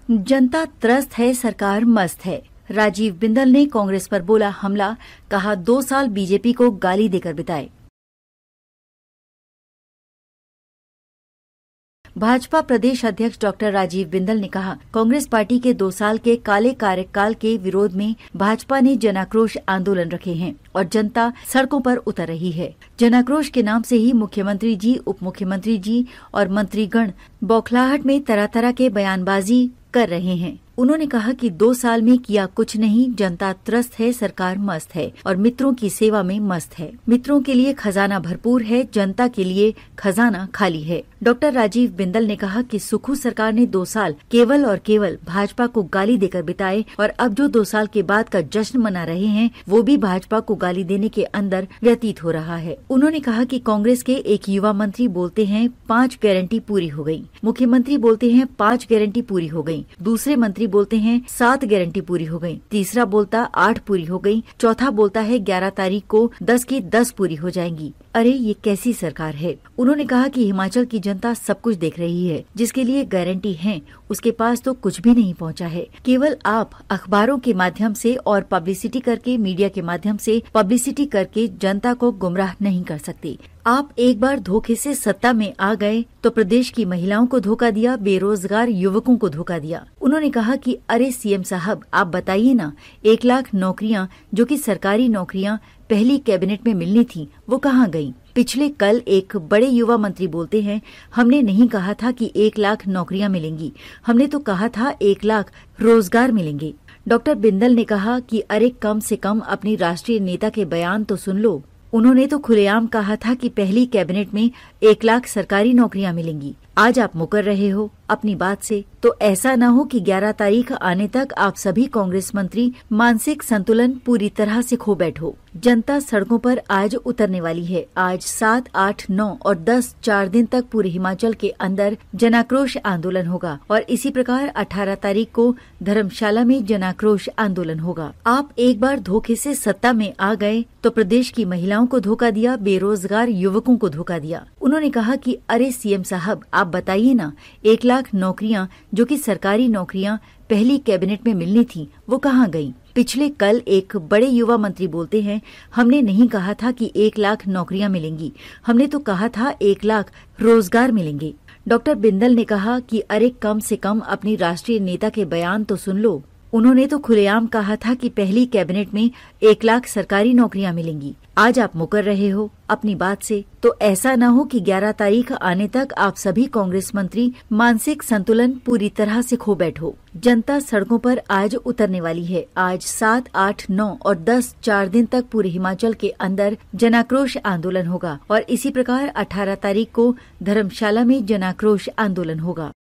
जनता त्रस्त है, सरकार मस्त है। राजीव बिंदल ने कांग्रेस पर बोला हमला, कहा 2 साल बीजेपी को गाली देकर बिताए। भाजपा प्रदेश अध्यक्ष डॉक्टर राजीव बिंदल ने कहा, कांग्रेस पार्टी के 2 साल के काले कार्यकाल के विरोध में भाजपा ने जनाक्रोश आंदोलन रखे हैं और जनता सड़कों पर उतर रही है। जनाक्रोश के नाम से ही मुख्यमंत्री जी, उप मुख्यमंत्री जी और मंत्रीगण बौखलाहट में तरह तरह के बयानबाजी कर रहे हैं। उन्होंने कहा कि 2 साल में किया कुछ नहीं, जनता त्रस्त है, सरकार मस्त है और मित्रों की सेवा में मस्त है। मित्रों के लिए खजाना भरपूर है, जनता के लिए खजाना खाली है। डॉक्टर राजीव बिंदल ने कहा कि सुखू सरकार ने 2 साल केवल और केवल भाजपा को गाली देकर बिताए और अब जो 2 साल के बाद का जश्न मना रहे हैं वो भी भाजपा को गाली देने के अंदर व्यतीत हो रहा है। उन्होंने कहा कि कांग्रेस के एक युवा मंत्री बोलते हैं 5 गारंटी पूरी हो गयी, मुख्यमंत्री बोलते हैं 5 गारंटी पूरी हो गयी, दूसरे मंत्री बोलते हैं 7 गारंटी पूरी हो गई, तीसरा बोलता 8 पूरी हो गई, चौथा बोलता है 11 तारीख को 10 की 10 पूरी हो जाएंगी। अरे ये कैसी सरकार है। उन्होंने कहा कि हिमाचल की जनता सब कुछ देख रही है, जिसके लिए गारंटी है उसके पास तो कुछ भी नहीं पहुंचा है। केवल आप अखबारों के माध्यम से और पब्लिसिटी करके, मीडिया के माध्यम से पब्लिसिटी करके जनता को गुमराह नहीं कर सकते। आप एक बार धोखे से सत्ता में आ गए तो प्रदेश की महिलाओं को धोखा दिया, बेरोजगार युवकों को धोखा दिया। उन्होंने कहा कि अरे सीएम साहब, आप बताइए ना, 1 लाख नौकरियां जो कि सरकारी नौकरियां पहली कैबिनेट में मिलनी थी वो कहाँ गयी? पिछले कल एक बड़े युवा मंत्री बोलते हैं हमने नहीं कहा था कि 1 लाख नौकरियां मिलेंगी, हमने तो कहा था 1 लाख रोजगार मिलेंगे। डॉक्टर बिंदल ने कहा कि अरे कम से कम अपनी राष्ट्रीय नेता के बयान तो सुन लो। उन्होंने तो खुलेआम कहा था कि पहली कैबिनेट में 1 लाख सरकारी नौकरियां मिलेंगी। आज आप मुकर रहे हो अपनी बात से, तो ऐसा न हो कि 11 तारीख आने तक आप सभी कांग्रेस मंत्री मानसिक संतुलन पूरी तरह से खो बैठो। जनता सड़कों पर आज उतरने वाली है। आज 7, 8, 9 और 10 4 दिन तक पूरे हिमाचल के अंदर जनाक्रोश आंदोलन होगा और इसी प्रकार 18 तारीख को धर्मशाला में जनाक्रोश आंदोलन होगा। आप एक बार धोखे से सत्ता में आ गए तो प्रदेश की महिलाओं को धोखा दिया, बेरोजगार युवकों को धोखा दिया। उन्होंने कहा कि अरे सीएम साहब, आप बताइए ना, 1 लाख नौकरियां जो कि सरकारी नौकरियां पहली कैबिनेट में मिलनी थी वो कहाँ गयी? पिछले कल एक बड़े युवा मंत्री बोलते हैं हमने नहीं कहा था कि 1 लाख नौकरियां मिलेंगी, हमने तो कहा था 1 लाख रोजगार मिलेंगे। डॉक्टर बिंदल ने कहा कि अरे कम से कम अपनी राष्ट्रीय नेता के बयान तो सुन लो। उन्होंने तो खुलेआम कहा था कि पहली कैबिनेट में 1 लाख सरकारी नौकरियां मिलेंगी। आज आप मुकर रहे हो अपनी बात से, तो ऐसा न हो कि 11 तारीख आने तक आप सभी कांग्रेस मंत्री मानसिक संतुलन पूरी तरह से खो बैठो। जनता सड़कों पर आज उतरने वाली है। आज 7, 8, 9 और 10 4 दिन तक पूरे हिमाचल के अंदर जनाक्रोश आंदोलन होगा और इसी प्रकार 18 तारीख को धर्मशाला में जनाक्रोश आंदोलन होगा।